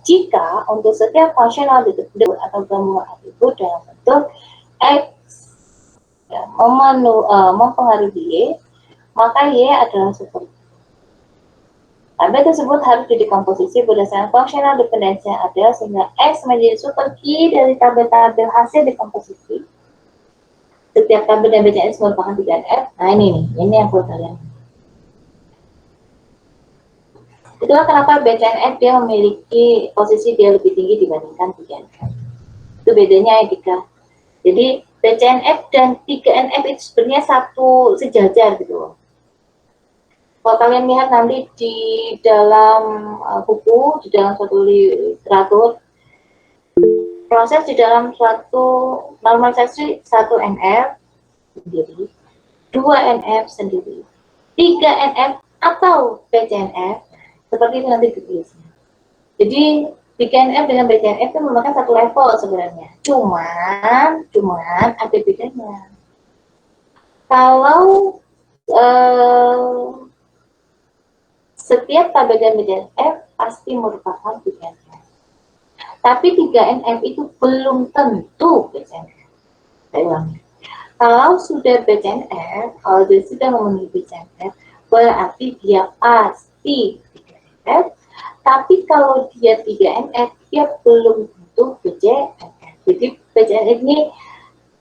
jika untuk setiap functional determinant atau gabungan atribut dalam bentuk X ya, mempengaruhi Y, maka Y adalah super. Tabel tersebut harus didekomposisi berdasarkan functional dependency yang ada sehingga X menjadi super key dari tabel-tabel hasil dekomposisi. Setiap tabel dan BCN X merupakan 3NF. Nah ini yang perlu kalian. Itulah kenapa BCNF dia memiliki posisi dia lebih tinggi dibandingkan 3NF. Itu bedanya etika. Jadi BCNF dan 3NF itu sebenarnya satu sejajar gitu loh. Kalau kalian lihat nanti di dalam buku, di dalam suatu literatur, proses di dalam suatu normalisasi 1NF sendiri, 2NF sendiri, 3NF atau BCNF, seperti itu nanti ditulisnya. Jadi 3NF dengan BCNF itu merupakan satu level sebenarnya. Cuman ada bedanya. Kalau setiap tabel dan BCNF pasti merupakan 3NF. Tapi 3NF itu belum tentu BCNF. Saya ulangi. Kalau sudah BCNF, kalau dia sudah memenuhi BCNF, berarti dia pasti 3NF. Tapi kalau dia 3NF, dia belum tentu BCNF. Jadi BCNF ini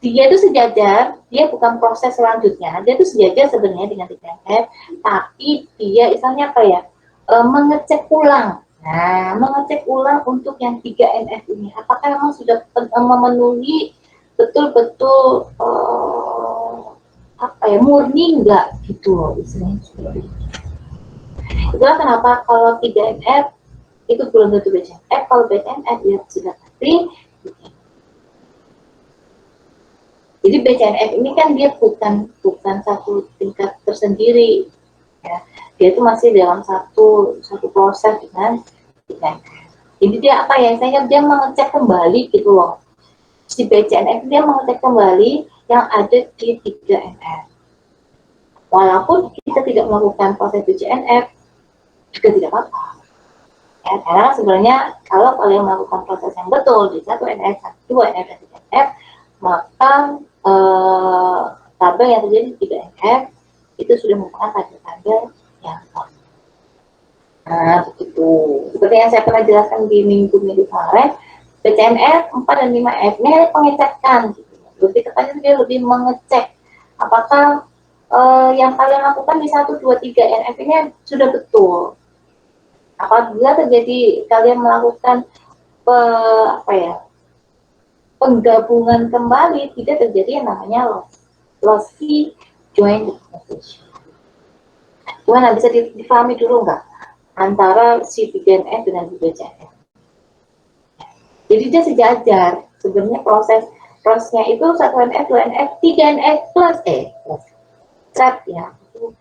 dia itu sejajar, dia bukan proses selanjutnya, dia itu sejajar sebenarnya dengan 3NF, tapi dia misalnya apa ya, mengecek ulang. Nah, mengecek ulang untuk yang 3NF ini, apakah memang sudah memenuhi betul-betul apa ya, murni enggak gitu loh istilahnya. Itulah kenapa kalau 3NF itu belum tentu BCNF, kalau BCNF ya sudah pasti. Jadi BCNF ini kan dia bukan satu tingkat tersendiri, ya. Dia itu masih dalam satu proses dengan BCNF. Jadi dia apa ya? Saya dia mengecek kembali gitu loh. Si BCNF dia mengecek kembali yang ada di 3NF. Walaupun kita tidak melakukan proses BCNF juga tidak apa-apa. Ya, karena sebenarnya kalau kalian melakukan proses yang betul di 1NF, 2NF, dan 3NF, maka tabel yang terjadi di 3NF itu sudah merupakan tabel-tabel yang sama. Nah, begitu. Seperti yang saya pernah jelaskan di minggu kemarin, BCNF 4 dan 5F ini hanya pengecekan. Gitu. Berarti katanya dia lebih mengecek apakah yang kalian lakukan di 1, 2, 3 NF ini sudah betul. Apabila terjadi kalian melakukan penggabungan kembali, tidak terjadi yang namanya lossy joint decomposition. Gimana, bisa dipahami dulu nggak antara si 3NF dengan BCNF? Jadi dia sejajar. Sebenarnya prosesnya itu 1NF, 2NF, 3NF plus strat ya, itu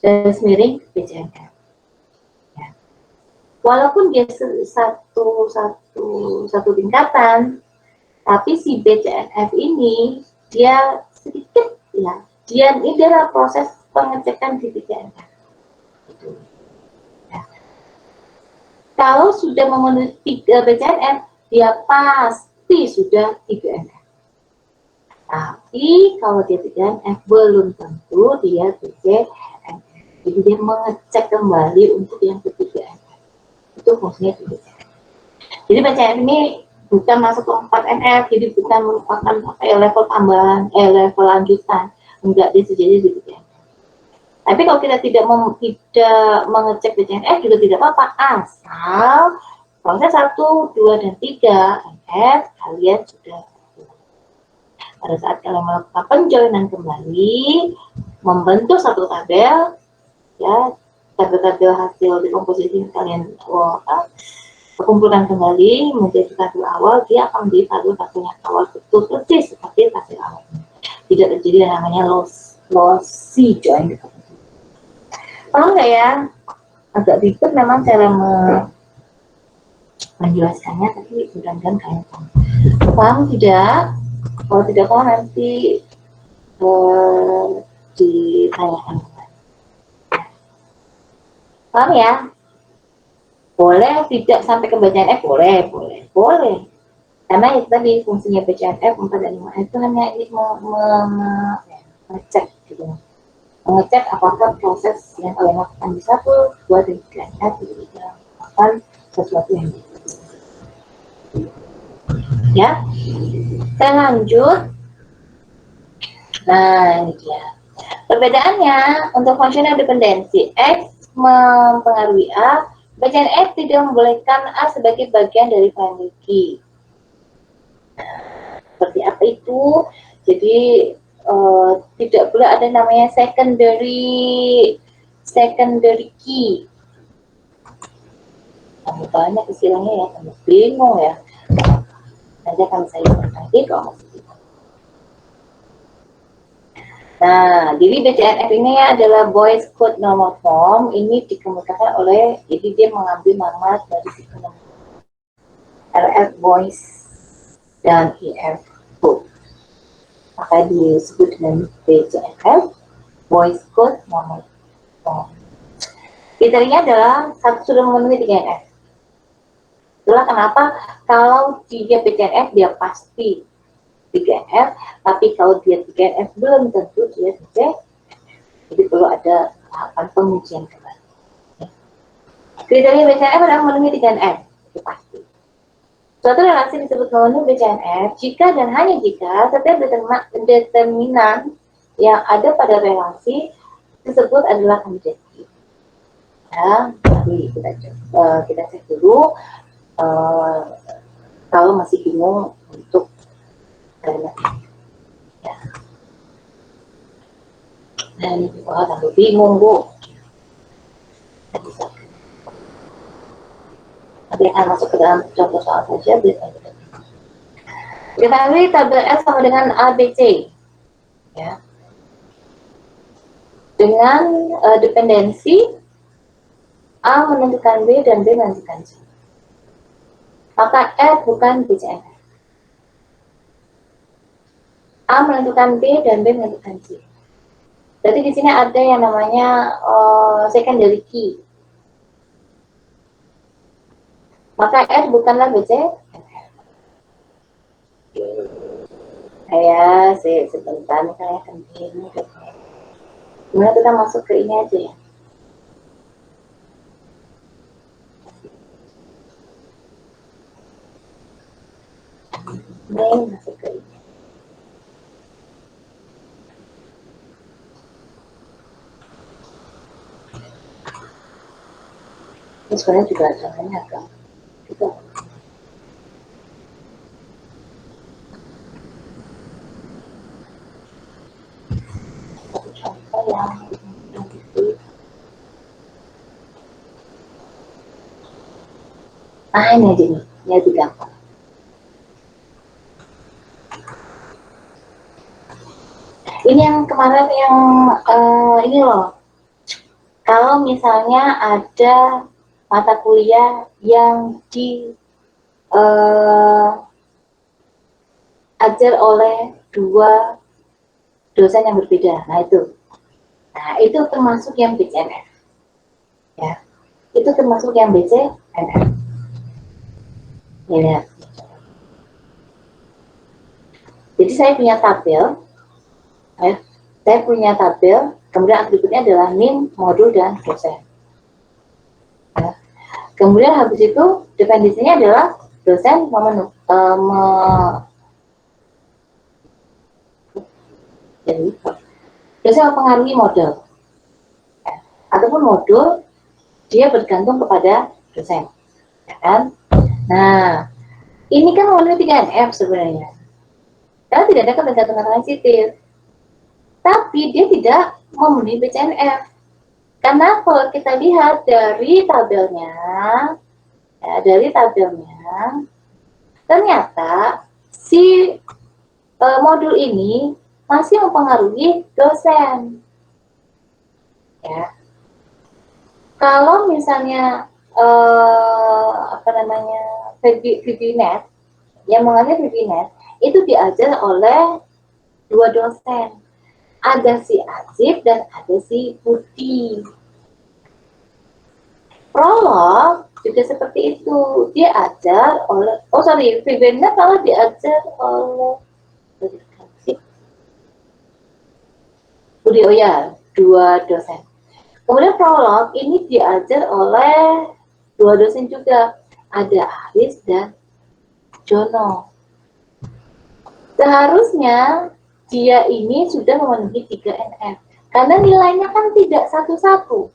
garis miring BCNF. Ya. Walaupun dia satu tingkatan, tapi si BCNF ini dia sedikit ya, ini adalah proses pengecekan di BCNF. Gitu. Ya. Kalau sudah memenuhi 3 BCNF, dia pasti sudah 3NF. Tapi kalau dia 3NF belum tentu dia BCNF. Jadi dia mengecek kembali untuk yang ketiga NF. Itu fungsinya di BCNF. Jadi BCNF ini bukan masuk ke 4NF, jadi bukan merupakan level tambahan, level lanjutan. Enggak, dia sejajar di BCNF. Tapi kalau kita tidak mengecek BCNF juga tidak apa-apa, asal proses 1, 2, dan 3 NF kalian sudah. Pada saat kalian melakukan penjoinan kembali, membentuk satu tabel, ya, tabel-tabel hasil dekomposisi kalian kumpulkan kembali menjadi tabel awal, dia akan menjadi tabel-tabel yang awal betul persis seperti tabel awal. Tidak terjadi yang namanya lossy joint. Paham nggak ya? Agak ribet memang cara menjelaskannya, tapi mudah-mudahan kalian paham. Paham tidak? Kalau tidak paham nanti ditanyakan. Paham ya? Boleh tidak sampai ke BCNF, boleh. Karena itu tadi fungsinya BCNF 4 dan 5 itu hanya ini mengecek gitu, mengecek apakah proses yang kalian lakukan di 1, 2, dan 3 itu tidak melakukan sesuatu yang ya. Kita lanjut. Nah, ini dia. Perbedaannya untuk functional dependency, X mempengaruhi A, bagian X tidak membolehkan A sebagai bagian dari primary key. Seperti apa itu? Jadi tidak boleh ada namanya secondary key. Kamu banyak istilahnya ya, kamu bingung ya. Nanti akan saya berbagi kalau masih bingung. Nah, jadi BCNF ini adalah Boyce Code Normal Form. Ini dikemukakan oleh, jadi dia mengambil nama dari sistem RF Boyce dan EF Code. Maka disebut dengan BCNF, Boyce Code Normal Form. Kriterianya adalah satu sudah memenuhi 3NF. Itulah kenapa kalau dia BCNF dia pasti 3NF, tapi kalau dia 3NF belum tentu dia BCNF. Jadi perlu ada tahapan pengujian kembali. Kriteria BCNF adalah memenuhi 3NF, itu pasti. Suatu relasi disebut memenuhi BCNF jika dan hanya jika setiap determinan yang ada pada relasi tersebut adalah kandidat. Ya, jadi kita cek dulu kalau masih bingung untuk kalimat ya. Nah, ini tambah bingung, Bu. Nanti akan masuk ke dalam contoh soal saja. Ketahui tabel L sama dengan ABC. Ya. Dengan dependensi A menentukan B dan B menentukan C. Maka F bukan BCNF. A menentukan B dan B menentukan C. Jadi di sini ada yang namanya secondary key. Maka F bukanlah BCNF. Saya sebentar nih saya akan ini. Gimana kita masuk ke ini aja ya. Ini masuk ke ini. Ini sebenarnya juga caranya agak juga. Contoh yang ini aja nih, ini lebih gampang. Ini yang kemarin yang ini loh. Kalau misalnya ada mata kuliah yang ajar oleh dua dosen yang berbeda, nah itu termasuk yang BCNF, ya, itu termasuk yang BCNF. Ya. Jadi saya punya tabel, kemudian atributnya adalah NIM, modul, dan dosen. Ya. Kemudian habis itu dependensinya adalah dosen jadi dosen mempengaruhi model, ya. Ataupun modul dia bergantung kepada dosen, ya kan? Nah, ini kan memenuhi 3NF sebenarnya. Karena tidak ada ketergantungan transitif. Tapi dia tidak memenuhi BCNF. Karena kalau kita lihat dari tabelnya, ternyata si modul ini masih mempengaruhi dosen. Ya. Kalau misalnya VBNet, yang mengenai VBNet itu diajar oleh dua dosen. Ada si Azif dan ada si Budi. Prolog juga seperti itu. Dia ajar oleh, VBNet kalau diajar oleh Budi Oya, 2 dosen. Kemudian prolog ini diajar oleh 2 dosen juga, ada Aris dan Jono. Seharusnya dia ini sudah memenuhi 3 NF, karena nilainya kan tidak satu-satu,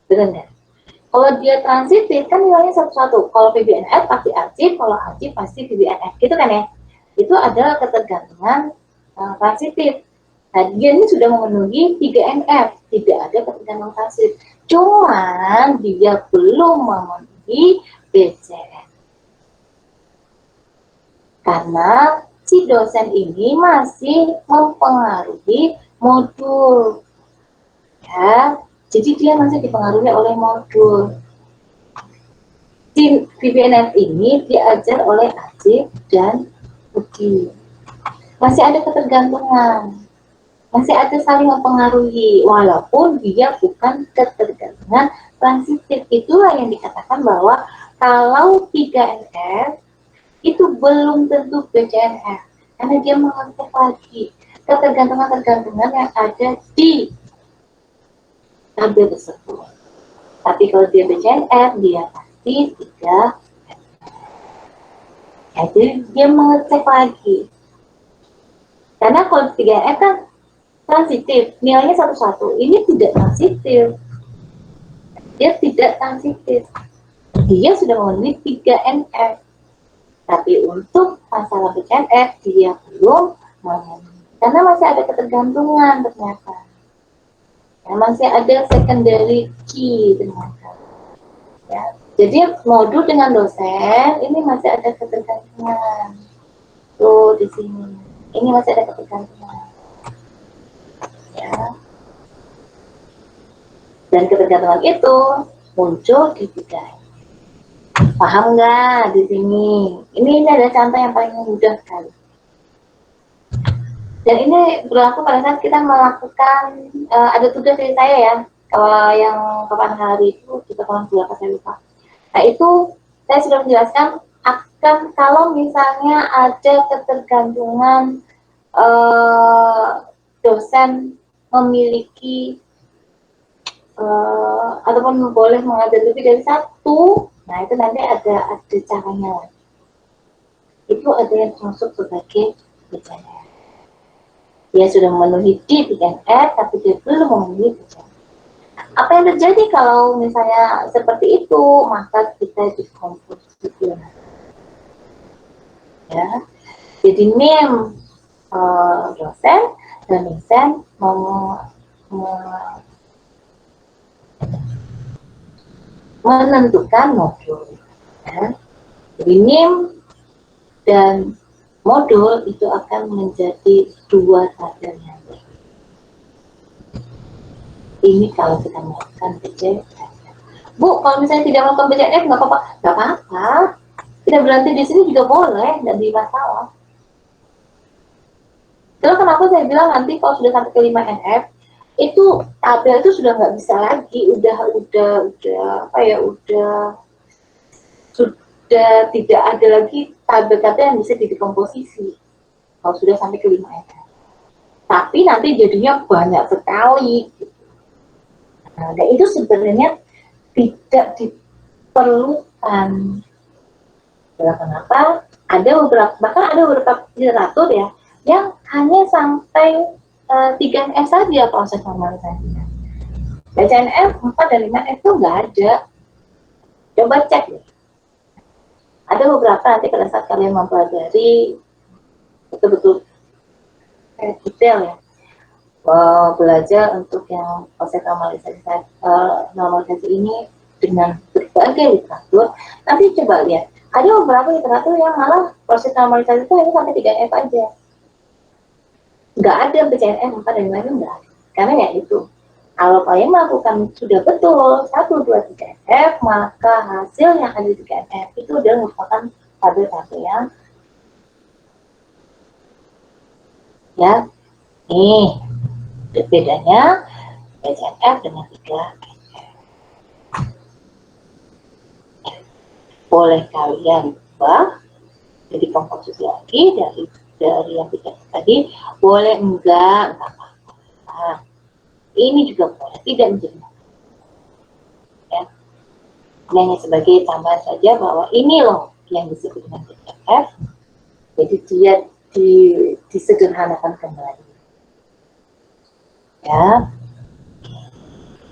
benar nggak? Kalau dia transitif kan nilainya satu-satu. Kalau PBNF pasti arsip, kalau arsip pasti PBNF, gitu kan ya? Itu adalah ketergantungan transitif. Nah, dia ini sudah memenuhi 3 NF, tidak ada ketergantungan transitif. Cuman dia belum memenuhi BCN. Karena si dosen ini masih mempengaruhi modul. Ya, jadi dia masih dipengaruhi oleh modul. Si VBNF ini diajar oleh Ajib dan Budi. Masih ada ketergantungan, masih ada saling mempengaruhi, walaupun dia bukan ketergantungan transitif. Itulah yang dikatakan bahwa kalau 3 NF itu belum tentu BCNF, karena dia mengecek lagi ketergantungan-ketergantungan yang ada di tabel tersebut. Tapi kalau dia BCNF, dia pasti 3 NF. Ya, jadi dia mengecek lagi. Karena kalau 3 NF kan transitif, nilainya satu-satu. Ini tidak transitif. Dia tidak transitif. Dia sudah memenuhi 3 NF. Tapi untuk masalah BCNF, dia belum memenuhi. Karena masih ada ketergantungan ternyata. Ya, masih ada secondary key ternyata. Ya. Jadi modul dengan dosen, ini masih ada ketergantungan. Tuh di sini. Ini masih ada ketergantungan. Ya. Dan ketergantungan itu muncul di bidang. Paham nggak di sini? Ini ada contoh yang paling mudah sekali. Dan ini berlaku pada saat kita melakukan ada tugas dari saya ya. Kalau yang kapan hari itu kita pulang berapa saya lupa. Nah itu saya sudah menjelaskan akan kalau misalnya ada ketergantungan dosen memiliki ataupun boleh mengajar lebih dari satu, nah itu nanti ada caranya lagi. Itu ada yang masuk sebagai BCNF. Dia sudah memenuhi D 3F, tapi dia belum memenuhi BCNF. Apa yang terjadi kalau misalnya seperti itu, maka kita dikomposisi. Ya, jadi NIM dosen dan dosen menentukan modul. Ya. Jadi NIM dan modul itu akan menjadi 2 tabel yang berbeda. Ini kalau kita melakukan BCNF. Bu, kalau misalnya tidak melakukan BCNF nggak apa-apa, nggak apa-apa. Tidak berarti di sini juga boleh, nggak jadi masalah. Terus kenapa saya bilang nanti kalau sudah sampai ke 5 NF itu tabel itu sudah nggak bisa lagi, udah apa ya, sudah tidak ada lagi tabel-tabel yang bisa dikomposisi kalau sudah sampai ke 5 NF. Tapi nanti jadinya banyak sekali. Nah, dan itu sebenarnya tidak diperlukan. Kenapa? Ada beberapa, bahkan ada beberapa literatur ya yang hanya sampai 3 NF saja proses normalisasinya. BCNF 4 dan 5 F itu nggak ada. Coba cek ya. Ada beberapa nanti pada saat kalian mempelajari betul-betul detail ya, belajar untuk yang proses normalisasi ini dengan berbagai literatur. Nanti coba lihat, ada beberapa literatur yang malah proses normalisasi itu hanya sampai 3 F aja. Nggak ada BCNF 4 dan 5 itu nggak ada. Karena ya itu, kalau kalian melakukan sudah betul 1, 2, 3 F, maka hasil yang ada di 3 F itu adalah merupakan tabel-tabel yang ya, nih bedanya BCNF dengan 3 NF. boleh kalian ubah jadi komposisi lagi dari yang tiga tadi, boleh enggak apa-apa. Nah, ini juga boleh, tidak menjadi ya. Ini hanya sebagai tambahan saja bahwa ini loh yang disebut dengan TTF. Jadi dia disederhanakan kembali. Ya.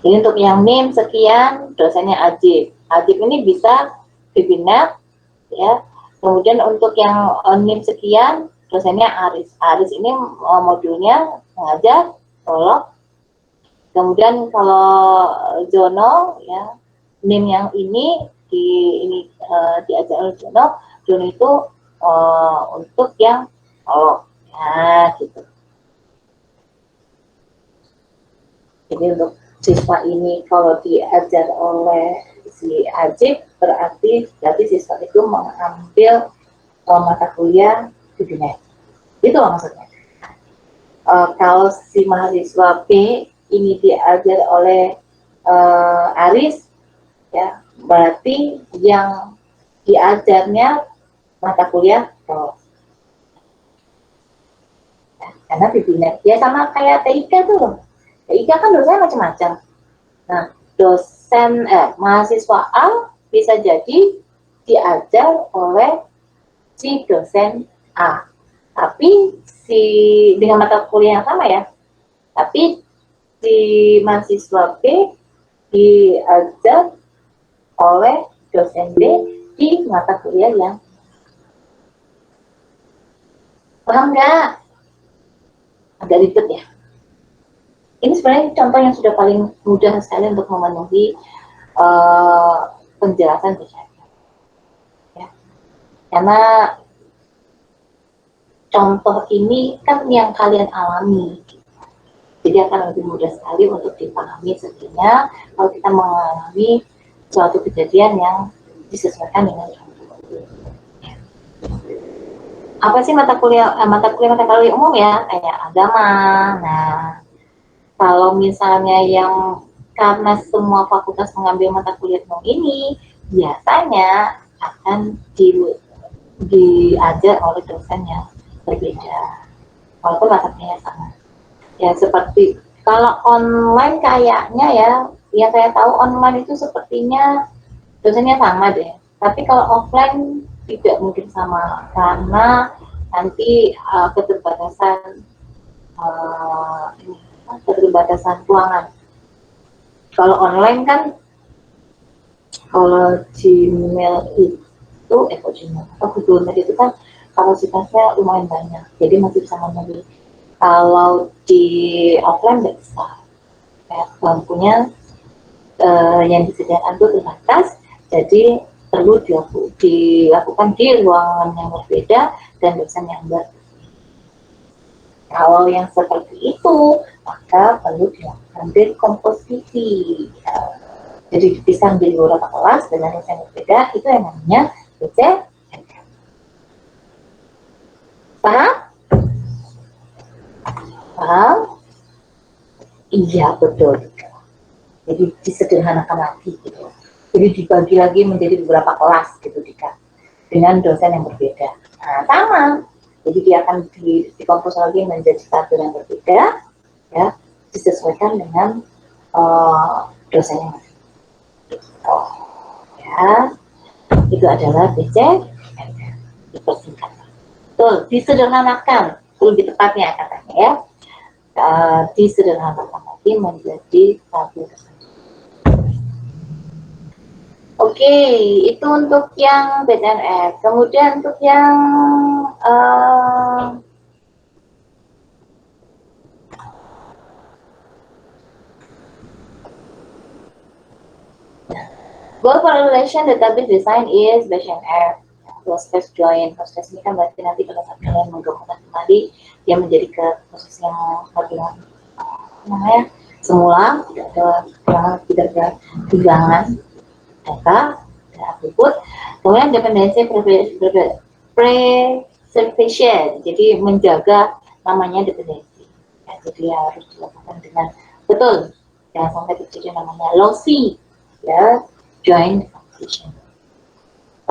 Jadi untuk yang NIM sekian, dosennya Ajib. Ajib ini bisa webinar, ya. Kemudian untuk yang NIM sekian, dosennya Aris. Aris ini modulnya mengajar, tolong. Kemudian kalau Jono, ya, NIM yang ini diajar oleh Jono. Jono itu untuk yang tolong, ya, gitu. Jadi untuk siswa ini kalau diajar oleh si Ajib, berarti siswa itu mengambil mata kuliah di BINET. Itu maksudnya. Kalau si mahasiswa B ini diajar oleh Aris, ya, berarti yang diajarnya mata kuliah terus. Ya, karena di BINET ya sama kayak TIK tuh. TIK kan dosennya macam-macam. Nah, mahasiswa A bisa jadi diajar oleh si dosen A, tapi dengan mata kuliah yang sama, ya, tapi si mahasiswa B diajar oleh dosen B di mata kuliah yang paham nggak? Agak ribet ya. Ini sebenarnya contoh yang sudah paling mudah sekali untuk memenuhi penjelasan bersyarat. Ya. Karena contoh ini kan yang kalian alami, jadi akan lebih mudah sekali untuk dipahami sebenarnya kalau kita mengalami suatu kejadian yang disesuaikan dengan contoh. Ya. Apa sih mata kuliah umum, ya, kayak agama. Nah, kalau misalnya yang karena semua fakultas mengambil mata kuliah umum ini, biasanya akan diajar oleh dosen yang berbeda, walaupun matanya sama. Ya, seperti kalau online kayaknya ya, yang saya tahu online itu sepertinya dosennya sama deh. Tapi kalau offline tidak mungkin sama, karena nanti keterbatasan ruangan. Kalau online kan, kalau Gmail itu, Google Meet itu kan kapasitasnya lumayan banyak, jadi masih bisa memenuhi. Kalau di offline nggak bisa, kayak bangkunya yang disediakan itu terbatas, jadi perlu dilakukan di ruangan yang berbeda dan dosen yang berbeda. Kalau yang seperti itu, maka perlu dilakukan dekomposisi. Jadi bisa menjadi beberapa kelas dengan dosen yang berbeda, itu yang namanya dosen. Paham? Paham? Iya, betul. Jadi disederhanakan lagi gitu. Jadi dibagi lagi menjadi beberapa kelas gitu, dengan dosen yang berbeda. Nah, sama. Jadi dia akan dikompos lagi menjadi satu yang berbeda, ya, disesuaikan dengan dosen yang berbeda. Gitu. Ya, itu adalah BC dipersingkat. Betul, disederhanakan, lebih tepatnya katanya, ya. Disederhanakan lagi menjadi satu dosen. Oke, itu untuk yang BNF. Kemudian untuk yang goal for relation database design is BNF. Hostess join. Hostess ini kan berarti nanti pada saat kalian menggabungkan kembali, dia menjadi ke proses yang namanya semula, tidak ada hilangan data dan atribut. Kemudian dependency preservation, jadi menjaga namanya dependensi, ya, jadi harus dilakukan dengan betul, jangan sampai terjadi namanya lossy, ya, join function.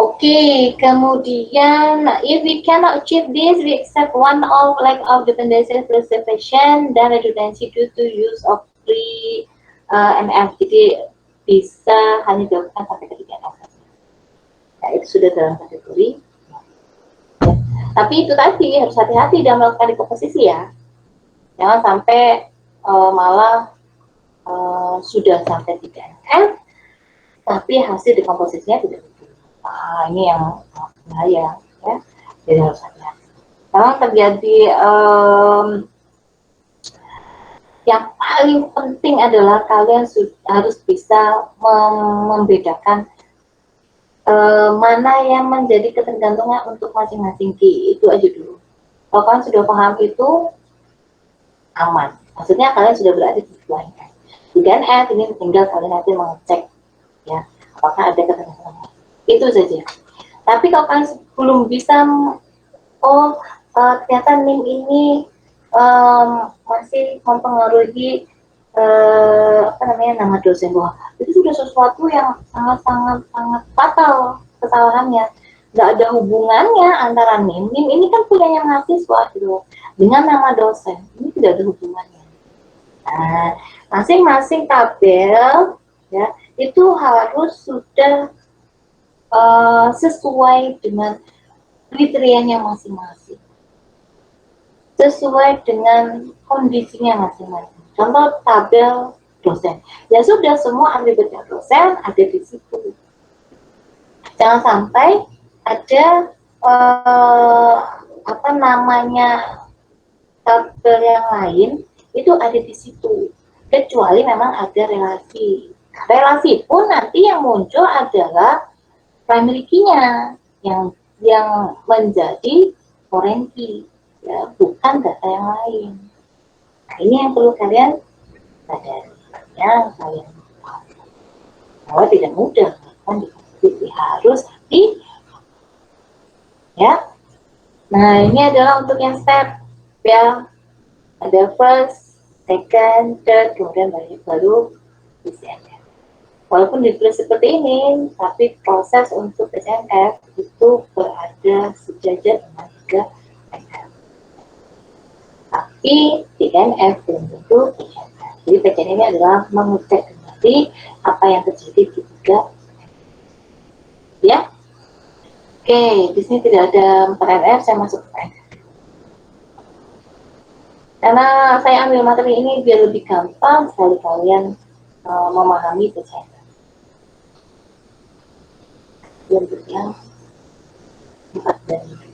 Oke, kemudian if we cannot achieve this, we accept one of lack of dependency preservation dan redundancy due to use of free MF. Jadi bisa hanya dilakukan sampai ketiga MF. Nah, itu sudah dalam kategori. Ya. Tapi itu tadi harus hati-hati dalam melakukan dekomposisi ya. Jangan sampai malah sudah sampai 3 MF, tapi hasil dekomposisinya tidak. Ini yang bahaya ya, jadi harus hati-hati. Memang terjadi yang paling penting adalah kalian harus bisa membedakan mana yang menjadi ketergantungan untuk masing-masing key. Itu aja dulu. Kalau kalian sudah paham itu aman. Maksudnya kalian sudah berada di sebelah F. Dan F ini tinggal kalian nanti mengecek ya apakah ada ketergantungan. Itu saja. Tapi kalau kalian belum bisa, ternyata NIM ini masih mempengaruhi nama dosen, bahwa itu sudah sesuatu yang sangat fatal kesalahannya. Nggak ada hubungannya antara NIM ini kan punyanya mahasiswa gitu dengan nama dosen, ini tidak ada hubungannya. Nah, masing-masing tabel ya itu harus sudah sesuai dengan kriterianya masing-masing, sesuai dengan kondisinya masing-masing. Contoh tabel dosen, ya sudah semua atribut dosen ada di situ. Jangan sampai ada tabel yang lain itu ada di situ, kecuali memang ada relasi. Relasi pun nanti yang muncul adalah primary key-nya yang menjadi foreign key, ya, bukan data yang lain. Nah, ini yang perlu kalian sadari, ya, kalian bahwa tidak mudah, kan harus ya. Nah, ini adalah untuk yang step ya, ada first, second, third, kemudian baru PCNF. Walaupun ditulis seperti ini, tapi proses untuk PCNF itu berada sejajar dengan 3 MF. Tapi 3 MF belum tentu PCNF. Jadi PCNF ini adalah mengecek kembali apa yang terjadi di 3 MF. Ya. Oke, di sini tidak ada 4 MF, saya masuk ke MF. Karena saya ambil materi ini biar lebih gampang sekali kalian memahami PCNF. Untuk yang 4 dan 5.